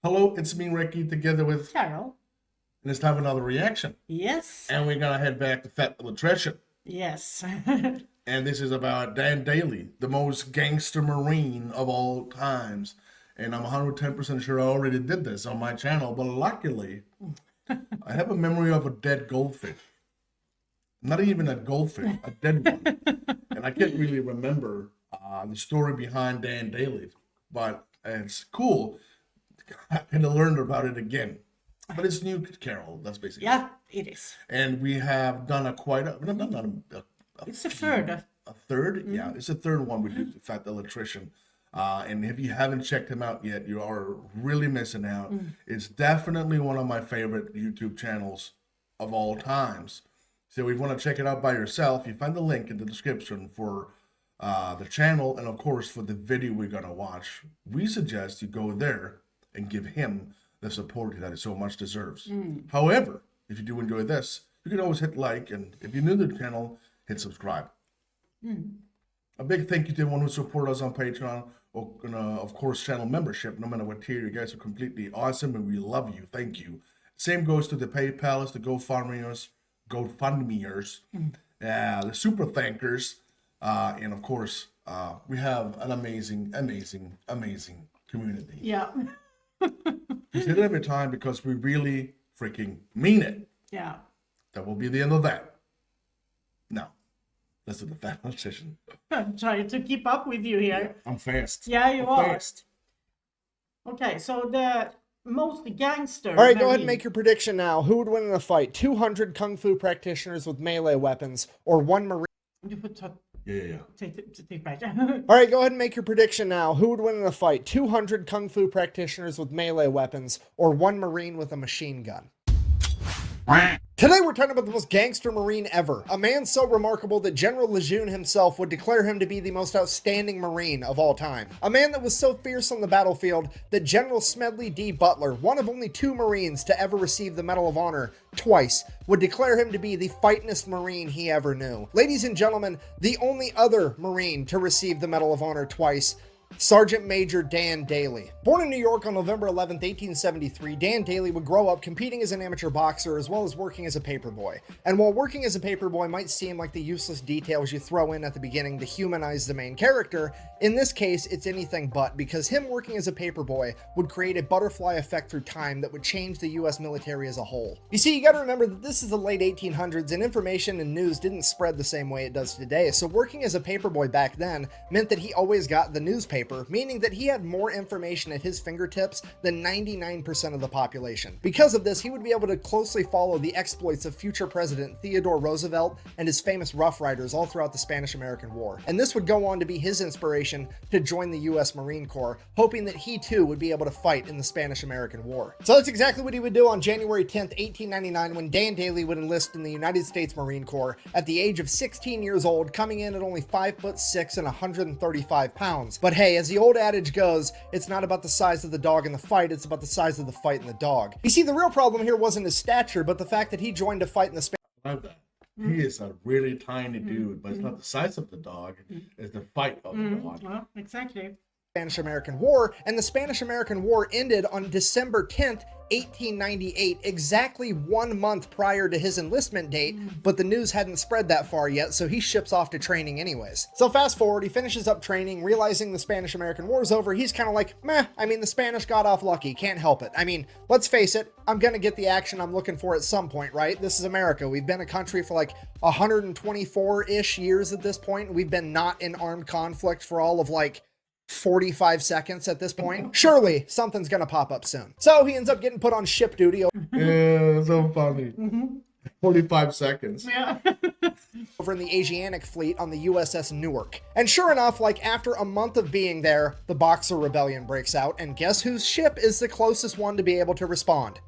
Hello, it's me, Recky, together with, Carol. and it's time for another reaction. Yes. And we're gonna head back to Fat Electrician. Yes. And this is about Dan Daly, the most gangster Marine of all times. And I'm 110% sure I already did this on my channel, but luckily, I have a memory of a dead goldfish. Not even a goldfish, a dead one. And I can't really remember the story behind Dan Daly, but it's cool. I kind of learned about it again. But it's new, Carol. That's basically. Yeah, it is. And we have done a quite a, not a It's a third. a third. Yeah, it's a third one we do, Fat Electrician. And if you haven't checked him out yet, you are really missing out. It's definitely one of my favorite YouTube channels of all times. So if you want to check it out by yourself, you find the link in the description for the channel and of course for the video we're gonna watch. We suggest you go there and give him the support that he so much deserves. However, if you do enjoy this, you can always hit like, and if you're new to the channel, hit subscribe. A big thank you to everyone who supported us on Patreon, or of course channel membership. No matter what tier, you guys are completely awesome, and we love you. Thank you. Same goes to the PayPal's, the GoFundMeers, the Super Thankers, and of course, we have an amazing community. Yeah. We say it every time because we really freaking mean it. Yeah. That will be the end of that. Now, let's do the Fat Electrician. I'm trying to keep up with you here. I'm fast. Yeah, you I'm are. fast. Okay, so the most gangster. All right, go ahead and Marine- make your prediction now. Who would win in a fight? 200 kung fu practitioners with melee weapons, or one marine? You put Yeah. take back. All right, go ahead and make your prediction now. Who would win in a fight? 200 kung fu practitioners with melee weapons, or one marine with a machine gun? Today we're talking about the most gangster marine ever. A man so remarkable that General Lejeune himself would declare him to be the most outstanding marine of all time. A man that was so fierce on the battlefield that General Smedley D. Butler, one of only 2 marines to ever receive the Medal of Honor twice, would declare him to be the fightingest marine he ever knew. Ladies and gentlemen, the only other marine to receive the Medal of Honor twice, Sergeant Major Dan Daly. Born in New York on November 11th, 1873, Dan Daly would grow up competing as an amateur boxer as well as working as a paperboy. And while working as a paperboy might seem like the useless details you throw in at the beginning to humanize the main character, in this case it's anything but, because him working as a paperboy would create a butterfly effect through time that would change the US military as a whole. You see, you gotta remember that this is the late 1800s and information and news didn't spread the same way it does today, so working as a paperboy back then meant that he always got the newspaper, meaning that he had more information at his fingertips than 99% of the population. Because of this, he would be able to closely follow the exploits of future President Theodore Roosevelt and his famous Rough Riders all throughout the Spanish-American War. And this would go on to be his inspiration to join the US Marine Corps, hoping that he too would be able to fight in the Spanish-American War. So that's exactly what he would do on January 10th, 1899, when Dan Daly would enlist in the United States Marine Corps at the age of 16 years old, coming in at only 5'6" and 135 pounds. But hey, as the old adage goes, it's not about the size of the dog in the fight, it's about the size of the fight in the dog. You see, the real problem here wasn't his stature, but the fact that he joined to fight in the I love that. He is a really tiny dude, but it's not the size of the dog, it's the fight of the dog. Well, exactly. Spanish-American War, and the Spanish-American War ended on December 10th, 1898, exactly 1 month prior to his enlistment date, but the news hadn't spread that far yet, so he ships off to training anyways. So fast forward, he finishes up training, realizing the Spanish-American War's over. He's kind of like, meh, I mean, the Spanish got off lucky, can't help it. I mean, let's face it, I'm gonna get the action I'm looking for at some point, right? This is America. We've been a country for like 124-ish years at this point. We've been not in armed conflict for all of like 45 seconds at this point. Surely something's gonna pop up soon. So he ends up getting put on ship duty Yeah, so funny. 45 seconds. Yeah. over in the Asiatic fleet on the USS Newark. And sure enough, like after a month of being there, the Cacos Rebellion breaks out, and guess whose ship is the closest one to be able to respond?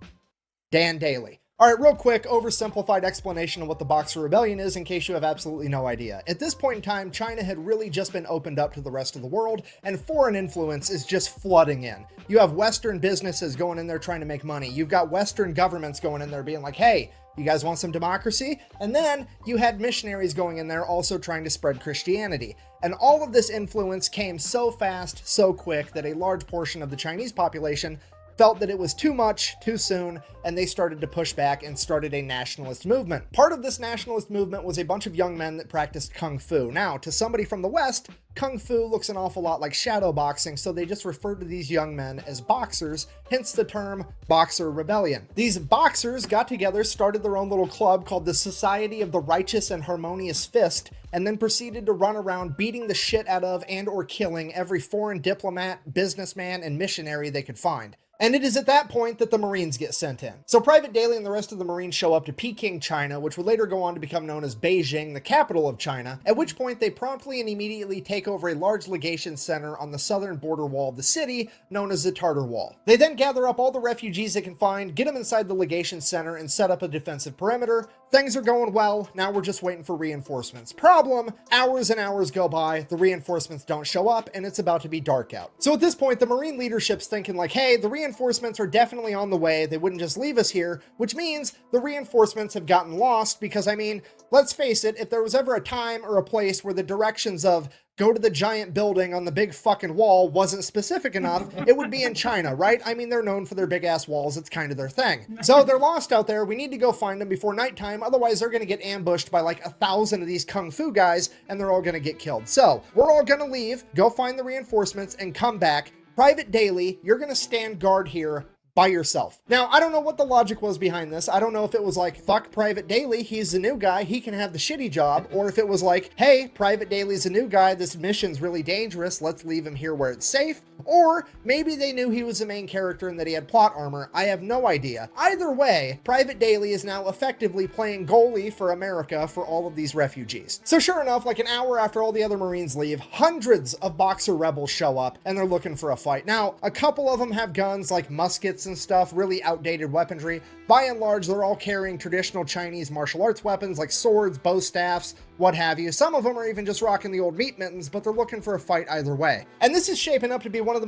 Dan Daly. Alright, real quick, oversimplified explanation of what the Cacos Rebellion is in case you have absolutely no idea. At this point in time, China had really just been opened up to the rest of the world, and foreign influence is just flooding in. You have Western businesses going in there trying to make money. You've got Western governments going in there being like, hey, you guys want some democracy? And then you had missionaries going in there also trying to spread Christianity. And all of this influence came so fast, so quick, that a large portion of the Chinese population felt that it was too much, too soon, and they started to push back and started a nationalist movement. Part of this nationalist movement was a bunch of young men that practiced Kung Fu. Now, to somebody from the West, Kung Fu looks an awful lot like shadow boxing, so they just referred to these young men as boxers, hence the term Boxer Rebellion. These boxers got together, started their own little club called the Society of the Righteous and Harmonious Fist, and then proceeded to run around beating the shit out of and or killing every foreign diplomat, businessman, and missionary they could find. And it is at that point that the Marines get sent in. So Private Daly and the rest of the Marines show up to Peking, China, which would later go on to become known as Beijing, the capital of China, at which point they promptly and immediately take over a large legation center on the southern border wall of the city, known as the Tartar Wall. They then gather up all the refugees they can find, get them inside the legation center, and set up a defensive perimeter. Things are going well, now we're just waiting for reinforcements. Problem, hours and hours go by, the reinforcements don't show up, and it's about to be dark out. So at this point, the Marine leadership's thinking like, hey, the reinforcements are definitely on the way, they wouldn't just leave us here, which means the reinforcements have gotten lost because, I mean, let's face it, if there was ever a time or a place where the directions of go to the giant building on the big fucking wall wasn't specific enough, it would be in China, right? I mean, they're known for their big ass walls. It's kind of their thing. So they're lost out there. We need to go find them before nighttime. Otherwise, they're going to get ambushed by like 1,000 of these Kung Fu guys and they're all going to get killed. So we're all going to leave, go find the reinforcements and come back. Private Daly, you're going to stand guard here by yourself. Now, I don't know what the logic was behind this. I don't know if it was like, fuck Private Daly, he's the new guy, he can have the shitty job, or if it was like, hey, Private Daly's a new guy, this mission's really dangerous, let's leave him here where it's safe, or maybe they knew he was the main character and that he had plot armor. I have no idea. Either way, Private Daly is now effectively playing goalie for America for all of these refugees. So sure enough, like an hour after all the other Marines leave, hundreds of Boxer rebels show up and they're looking for a fight. Now, a couple of them have guns like muskets and stuff, really outdated weaponry. By and large, they're all carrying traditional Chinese martial arts weapons like swords, bow staffs, what have you. Some of them are even just rocking the old meat mittens, but they're looking for a fight either way. And this is shaping up to be one of the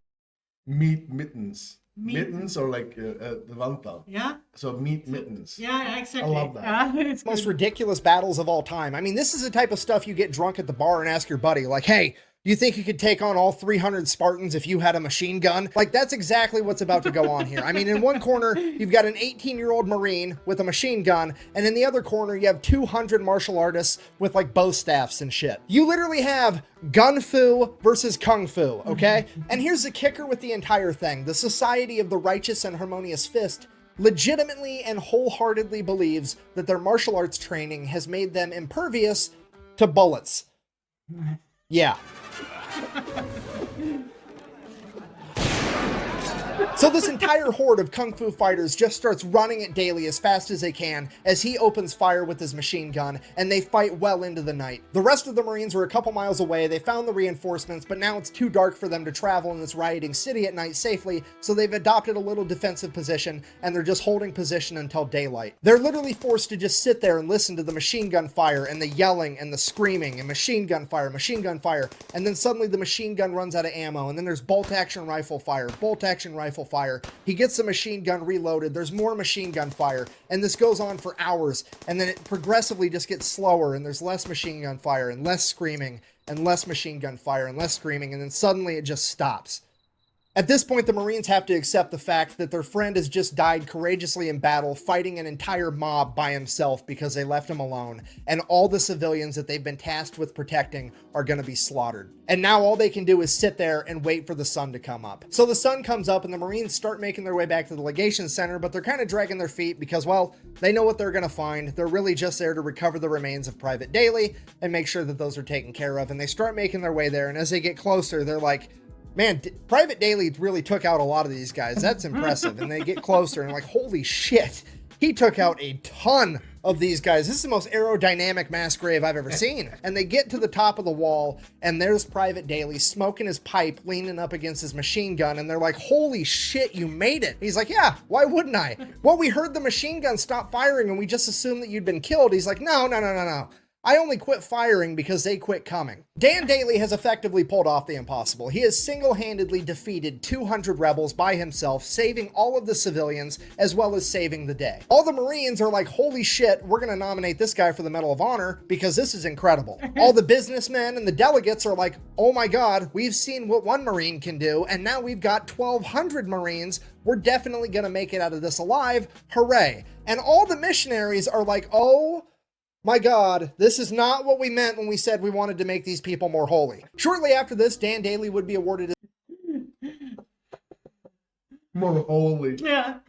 Meat mittens. Meat- Mittens or like the Vanta. Yeah, So meat mittens. yeah, exactly. I love that. Yeah, it's most good. ridiculous battles of all time. I mean, this is the type of stuff you get drunk at the bar and ask your buddy, like, hey, you think you could take on all 300 Spartans if you had a machine gun? Like, that's exactly what's about to go on here. I mean, in one corner, you've got an 18-year-old Marine with a machine gun, and in the other corner, you have 200 martial artists with, like, bow staffs and shit. You literally have Gun Fu versus Kung Fu, okay? And here's the kicker with the entire thing. The Society of the Righteous and Harmonious Fist legitimately and wholeheartedly believes that their martial arts training has made them impervious to bullets. Yeah. So this entire horde of Kung Fu fighters just starts running at Daly as fast as they can as he opens fire with his machine gun, and they fight well into the night. The rest of the Marines were a couple miles away. They found the reinforcements, but now it's too dark for them to travel in this rioting city at night safely, so they've adopted a little defensive position, and they're just holding position until daylight. They're literally forced to just sit there and listen to the machine gun fire and the yelling and the screaming and machine gun fire, and then suddenly the machine gun runs out of ammo, and then there's bolt action rifle fire, fire. He gets the machine gun reloaded. There's more machine gun fire, and this goes on for hours, and then it progressively just gets slower, and there's less machine gun fire and less screaming and less machine gun fire and less screaming, and then suddenly it just stops. At this point, the Marines have to accept the fact that their friend has just died courageously in battle, fighting an entire mob by himself because they left him alone, and all the civilians that they've been tasked with protecting are going to be slaughtered. And now all they can do is sit there and wait for the sun to come up. So the sun comes up and the Marines start making their way back to the legation center, but they're kind of dragging their feet because, well, they know what they're going to find. They're really just there to recover the remains of Private Daly and make sure that those are taken care of. And they start making their way there, and as they get closer, they're like, man, Private Daly really took out a lot of these guys. That's impressive. And they get closer and like, holy shit, he took out a ton of these guys. This is the most aerodynamic mass grave I've ever seen. And they get to the top of the wall, and there's Private Daly smoking his pipe, leaning up against his machine gun, and they're like, holy shit, you made it. He's like, yeah, why wouldn't I? Well, we heard the machine gun stop firing, and we just assumed that you'd been killed. He's like, no. I only quit firing because they quit coming. Dan Daly has effectively pulled off the impossible. He has single-handedly defeated 200 rebels by himself, saving all of the civilians as well as saving the day. All the Marines are like, holy shit, we're gonna nominate this guy for the Medal of Honor because this is incredible. All the businessmen and the delegates are like, oh my God, we've seen what one Marine can do, and now we've got 1,200 Marines we're definitely gonna make it out of this alive, hooray. And all the missionaries are like, oh my God, this is not what we meant when we said we wanted to make these people more holy. Shortly after this, Dan Daly would be awarded More holy. Yeah.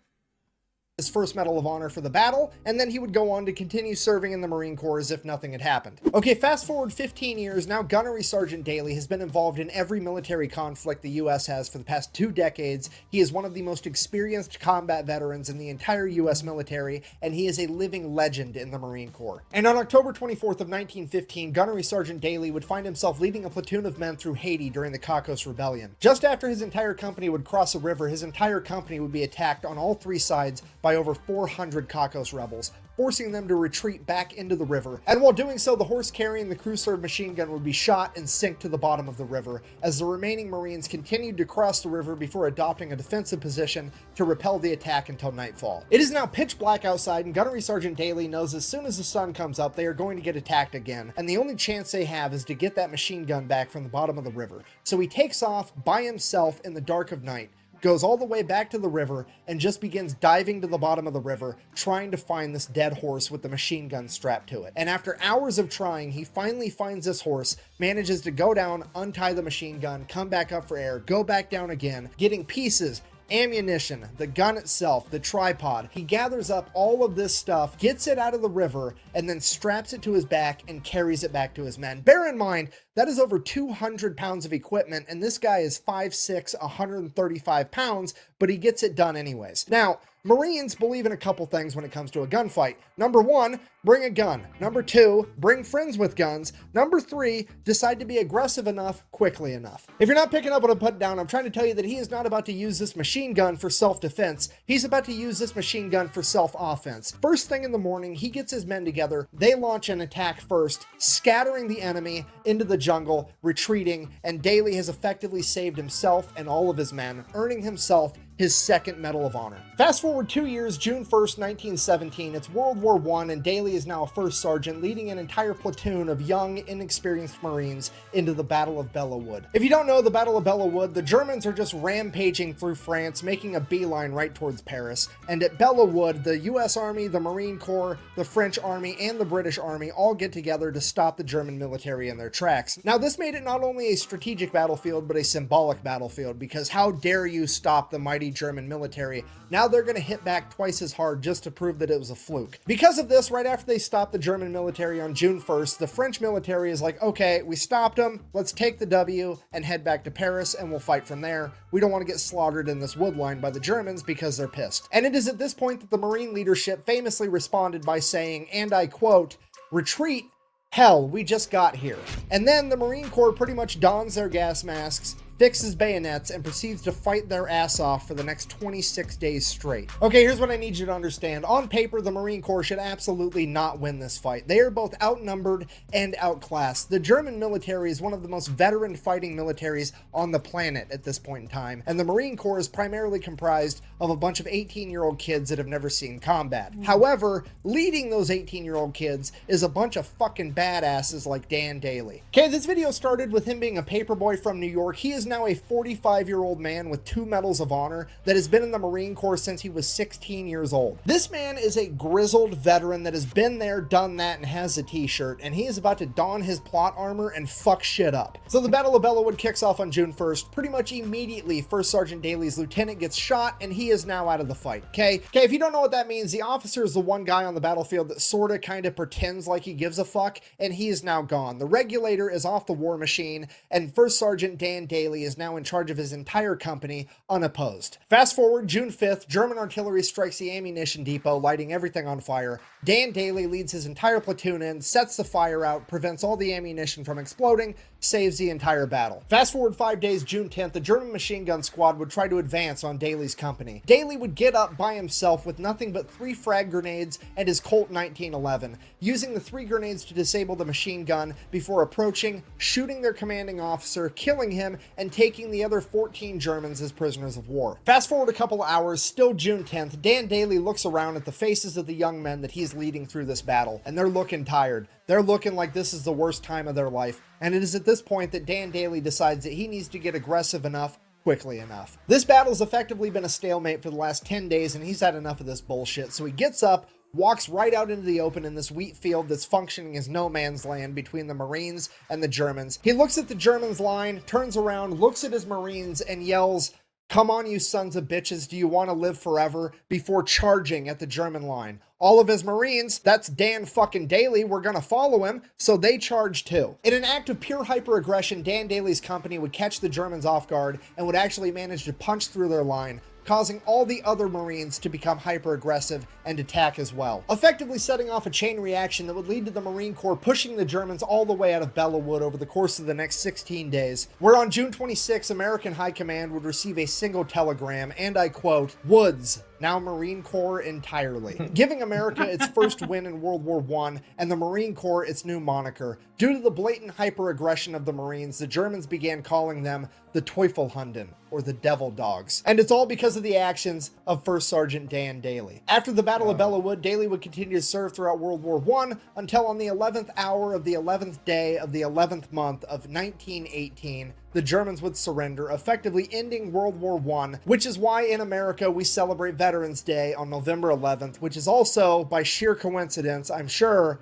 his first Medal of Honor for the battle, and then he would go on to continue serving in the Marine Corps as if nothing had happened. Okay, fast forward 15 years, now Gunnery Sergeant Daly has been involved in every military conflict the US has for the past 2 decades. He is one of the most experienced combat veterans in the entire US military, and he is a living legend in the Marine Corps. And on October 24th of 1915, Gunnery Sergeant Daly would find himself leading a platoon of men through Haiti during the Cacos Rebellion. Just after his entire company would cross a river, his entire company would be attacked on all 3 sides by over 400 Cacos rebels, forcing them to retreat back into the river. And while doing so, the horse carrying the crew-served machine gun would be shot and sink to the bottom of the river, as the remaining Marines continued to cross the river before adopting a defensive position to repel the attack until nightfall. It is now pitch black outside, and Gunnery Sergeant Daly knows as soon as the sun comes up, they are going to get attacked again, and the only chance they have is to get that machine gun back from the bottom of the river. So he takes off by himself in the dark of night, goes all the way back to the river, and just begins diving to the bottom of the river, trying to find this dead horse with the machine gun strapped to it. And after hours of trying, he finally finds this horse, manages to go down, untie the machine gun, come back up for air, go back down again, getting pieces, ammunition, the gun itself, the tripod. He gathers up all of this stuff, gets it out of the river, and then straps it to his back and carries it back to his men. Bear in mind, that is over 200 pounds of equipment, and this guy is 5'6", 135 pounds, but he gets it done anyways. Now, Marines believe in a couple things when it comes to a gunfight. Number 1, bring a gun. Number 2, bring friends with guns. Number 3, decide to be aggressive enough, quickly enough. If you're not picking up what I'm putting down, I'm trying to tell you that he is not about to use this machine gun for self-defense. He's about to use this machine gun for self-offense. First thing in the morning, he gets his men together. They launch an attack first, scattering the enemy into the jungle, retreating, and Daly has effectively saved himself and all of his men, earning himself his second Medal of Honor. Fast forward 2 years, June 1st, 1917, it's World War I, and Daly is now a first sergeant, leading an entire platoon of young, inexperienced Marines into the Battle of Belleau Wood. If you don't know the Battle of Belleau Wood, the Germans are just rampaging through France, making a beeline right towards Paris, and at Belleau Wood, the US Army, the Marine Corps, the French Army, and the British Army all get together to stop the German military in their tracks. Now, this made it not only a strategic battlefield, but a symbolic battlefield, because how dare you stop the mighty German military? Now they're going to hit back twice as hard just to prove that it was a fluke. Because of this, right after they stopped the German military on June 1st, the French military is like, okay, we stopped them, let's take the W and head back to Paris and we'll fight from there. We don't want to get slaughtered in this wood line by the Germans because they're pissed. And it is at this point that the Marine leadership famously responded by saying, and I quote, "Retreat? Hell, we just got here." And then the Marine Corps pretty much dons their gas masks, fixes bayonets, and proceeds to fight their ass off for the next 26 days straight. Okay, here's what I need you to understand. On paper, the Marine Corps should absolutely not win this fight. They are both outnumbered and outclassed. The German military is one of the most veteran fighting militaries on the planet at this point in time, and the Marine Corps is primarily comprised of a bunch of 18-year-old kids that have never seen combat. However, leading those 18-year-old kids is a bunch of fucking badasses like Dan Daly. Okay, this video started with him being a paperboy from New York. He is now a 45-year-old man with 2 Medals of Honor that has been in the Marine Corps since he was 16 years old. This man is a grizzled veteran that has been there, done that, and has a t-shirt, and he is about to don his plot armor and fuck shit up. So the Battle of Belleau Wood kicks off on June 1st. Pretty much immediately, First Sergeant Daly's lieutenant gets shot, and he is now out of the fight. Okay, if you don't know what that means, the officer is the one guy on the battlefield that sorta kinda pretends like he gives a fuck, and he is now gone. The regulator is off the war machine, and First Sergeant Dan Daly is now in charge of his entire company, unopposed. Fast forward, June 5th, German artillery strikes the ammunition depot, lighting everything on fire. Dan Daly leads his entire platoon in, sets the fire out, prevents all the ammunition from exploding, saves the entire battle. Fast forward 5 days, June 10th, the German machine gun squad would try to advance on Daly's company. Daly would get up by himself with nothing but 3 frag grenades and his Colt 1911, using the 3 grenades to disable the machine gun before approaching, shooting their commanding officer, killing him, and taking the other 14 Germans as prisoners of war. Fast forward a couple of hours, still June 10th, Dan Daly looks around at the faces of the young men that he's leading through this battle, and they're looking tired. They're looking like this is the worst time of their life, and it is at this point that Dan Daly decides that he needs to get aggressive enough, quickly enough. This battle's effectively been a stalemate for the last 10 days, and he's had enough of this bullshit, so he gets up, walks right out into the open in this wheat field that's functioning as no man's land between the Marines and the Germans. He looks at the Germans' line, turns around, looks at his Marines, and yells, "Come on, you sons of bitches, do you want to live forever?" before charging at the German line. All of his Marines, that's Dan fucking Daly, were gonna follow him, so they charged too. In an act of pure hyper-aggression, Dan Daly's company would catch the Germans off guard and would actually manage to punch through their line, causing all the other Marines to become hyper-aggressive and attack as well, effectively setting off a chain reaction that would lead to the Marine Corps pushing the Germans all the way out of Belleau over the course of the next 16 days, where on June 26, American High Command would receive a single telegram, and I quote, "Woods, now Marine Corps entirely," giving America its first win in World War I and the Marine Corps its new moniker. Due to the blatant hyper-aggression of the Marines, the Germans began calling them the Teufelhunden, or the Devil Dogs. And it's all because of the actions of First Sergeant Dan Daly. After the Battle of Belleau, Daly would continue to serve throughout World War I until on the 11th hour of the 11th day of the 11th month of 1918, the Germans would surrender, effectively ending World War I, which is why in America we celebrate Veterans Day on November 11th, which is also, by sheer coincidence, I'm sure,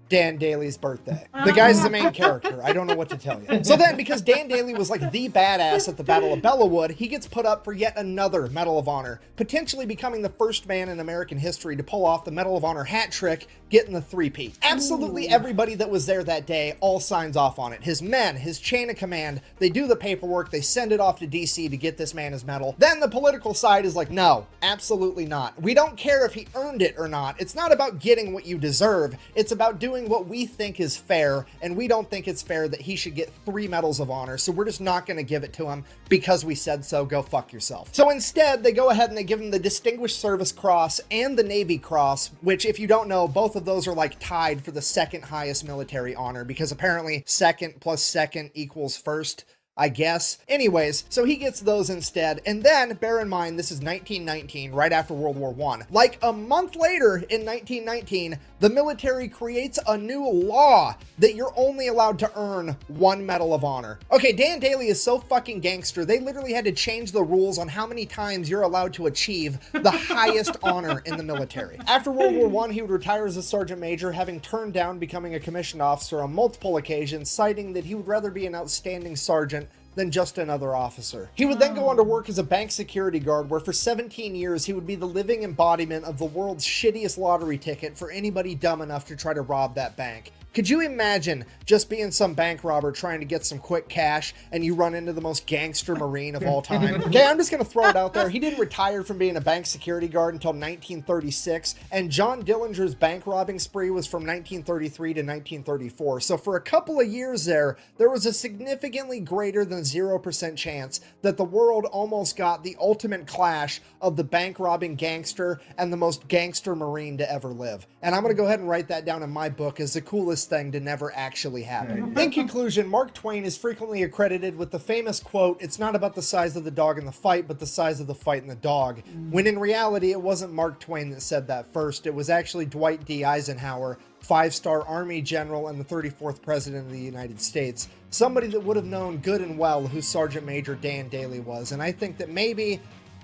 Dan Daly's birthday. The guy's the main character. I don't know what to tell you. So then, because Dan Daly was like the badass at the Battle of Belleau, he gets put up for yet another Medal of Honor, potentially becoming the first man in American history to pull off the Medal of Honor hat trick, getting the three-peat. Absolutely everybody that was there that day all signs off on it. His men, his chain of command, they do the paperwork, they send it off to DC to get this man his medal. Then the political side is like, no, absolutely not. We don't care if he earned it or not. It's not about getting what you deserve. It's about doing what we think is fair, and we don't think it's fair that he should get 3 medals of honor, so we're just not going to give it to him because we said so. Go fuck yourself. So instead, they go ahead and they give him the Distinguished Service Cross and the Navy Cross, which, if you don't know, both of those are like tied for the second highest military honor, because apparently second plus second equals first, I guess. Anyways, so he gets those instead. And then, bear in mind, this is 1919, right after World War I. Like a month later in 1919, the military creates a new law that you're only allowed to earn 1 Medal of Honor. Okay, Dan Daly is so fucking gangster, they literally had to change the rules on how many times you're allowed to achieve the highest honor in the military. After World War I, he would retire as a sergeant major, having turned down becoming a commissioned officer on multiple occasions, citing that he would rather be an outstanding sergeant than just another officer. He would then go on to work as a bank security guard, where for 17 years he would be the living embodiment of the world's shittiest lottery ticket for anybody dumb enough to try to rob that bank. Could you imagine just being some bank robber trying to get some quick cash and you run into the most gangster Marine of all time? Okay, I'm just gonna throw it out there. He didn't retire from being a bank security guard until 1936, and John Dillinger's bank robbing spree was from 1933 to 1934. So for a couple of years there was a significantly greater than 0% chance that the world almost got the ultimate clash of the bank robbing gangster and the most gangster Marine to ever live. And I'm gonna go ahead and write that down in my book as the coolest thing to never actually happen. In conclusion, Mark Twain is frequently accredited with the famous quote, "It's not about the size of the dog in the fight, but the size of the fight in the dog," when in reality it wasn't Mark Twain that said that first. It was actually Dwight D. Eisenhower, 5-star Army general and the 34th President of the United States, somebody that would have known good and well who Sergeant Major Dan Daly was. And I think that maybe,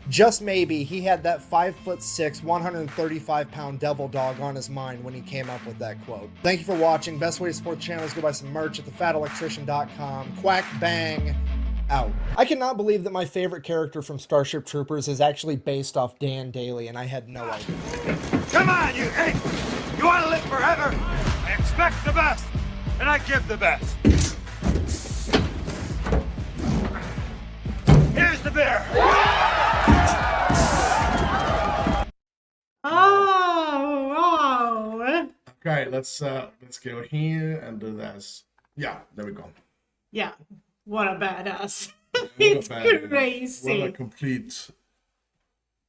just maybe, he had that 5'6", 135-pound devil dog on his mind when he came up with that quote. Thank you for watching. Best way to support the channel is go buy some merch at thefatelectrician.com. Quack bang out. I cannot believe that my favorite character from Starship Troopers is actually based off Dan Daly, and I had no idea. Come on, you ape! You want to live forever? I expect the best, and I give the best. Here's the beer. Oh, wow. Okay, let's go here and do this. Yeah, there we go. Yeah, what a badass. What It's a bad- crazy. What a complete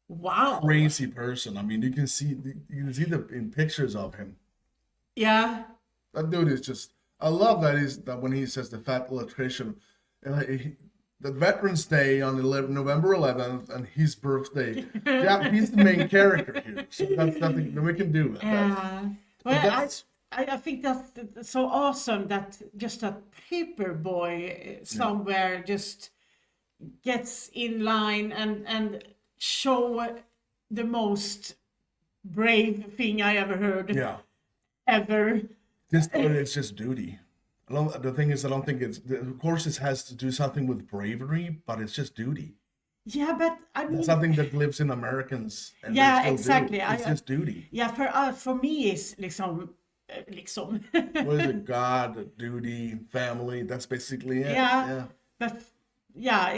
Wow. crazy person. I mean, you can see the in pictures of him. Yeah. That dude is just. I love that when he says the fat electrician, and the Veterans Day on November 11th and his birthday. Yeah, he's the main character here. So that's nothing that we can do. Yeah. Well, that's- I think that's so awesome that just a paper boy somewhere just gets in line and show the most brave thing I ever heard Yeah. ever. It's just duty. The thing is, I don't think of course, it has to do something with bravery, but it's just duty. Yeah, but I mean, It's something that lives in Americans. And they yeah, still do. exactly. It's just duty. Yeah, for me is liksom. What is it? God, duty, family. That's basically it. Yeah, but yeah,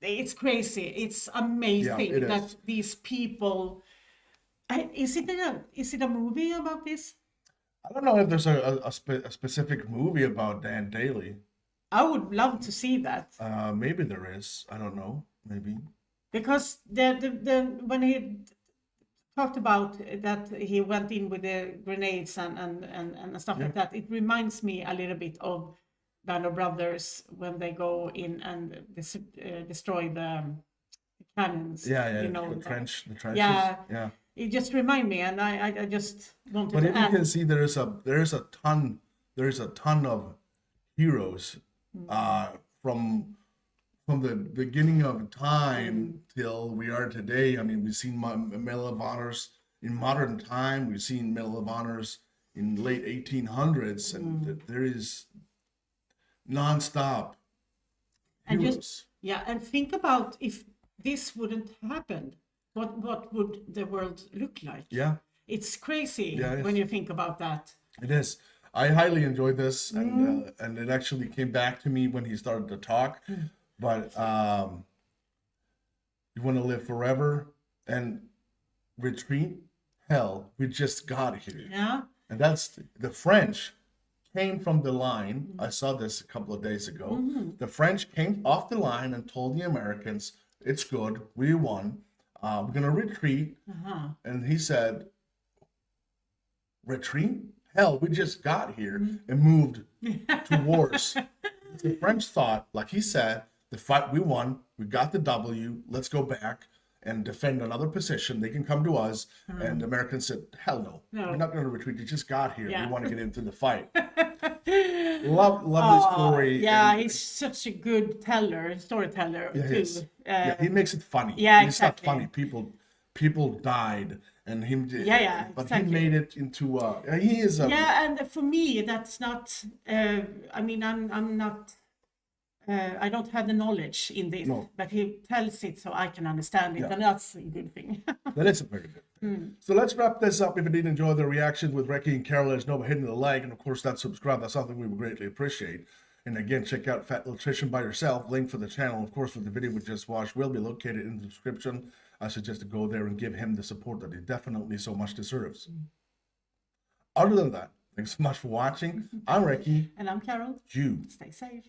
it's crazy. It's amazing it is. that these people. Is it a movie about this? I don't know if there's a specific movie about Dan Daly. I would love to see that Maybe there is. I don't know. Maybe. because the when he talked about that he went in with the grenades and stuff like that, it reminds me a little bit of Band of Brothers when they go in and destroy the cannons. Yeah. You know, The trenches. Yeah. Yeah. It just remind me, and I just wanted But to if you add. can see, there's a ton of heroes from the beginning of time till we are today. I mean, we've seen Medal of Honors in modern time. We've seen Medal of Honors in late 1800s, and there is nonstop And heroes. and think about if this wouldn't happen, what would the world look like? Yeah, It's crazy Yeah, it when is. you think about that. it is. I highly enjoyed this, and it actually came back to me when he started to talk. But you want to live forever and retreat? Hell, we just got here. Yeah, And that's the French came from the line. I saw this a couple of days ago. The French came off the line and told the Americans, it's good, we won. We're going to retreat. And he said, retreat? Hell, we just got here and moved to wars. The French thought, like he said, the fight, we won, we got the W, let's go back and defend another position. They can come to us. And the Americans said, hell no, No. we're not going to retreat. You just got here. Yeah. We want to get into the fight. love this story. yeah, and he's such a good storyteller he too. is. He makes it funny. yeah, It's not exactly. funny. People died, and him. Yeah, But exactly. he made it into. He is a. Yeah, and for me, that's not. I mean, I'm not. I don't have the knowledge in this, No. but he tells it so I can understand it, Yeah. and that's a good thing. That is a very good thing. So let's wrap this up. If you did enjoy the reactions with Recky and Carol, let us know by hitting the like, and of course that subscribe. That's something we would greatly appreciate. And again, check out Fat Electrician by yourself. Link for the channel, of course, for the video we just watched will be located in the description. I suggest to go there and give him the support that he definitely so much deserves. Other than that, thanks so much for watching. I'm Recky. And I'm Carol. You Stay safe.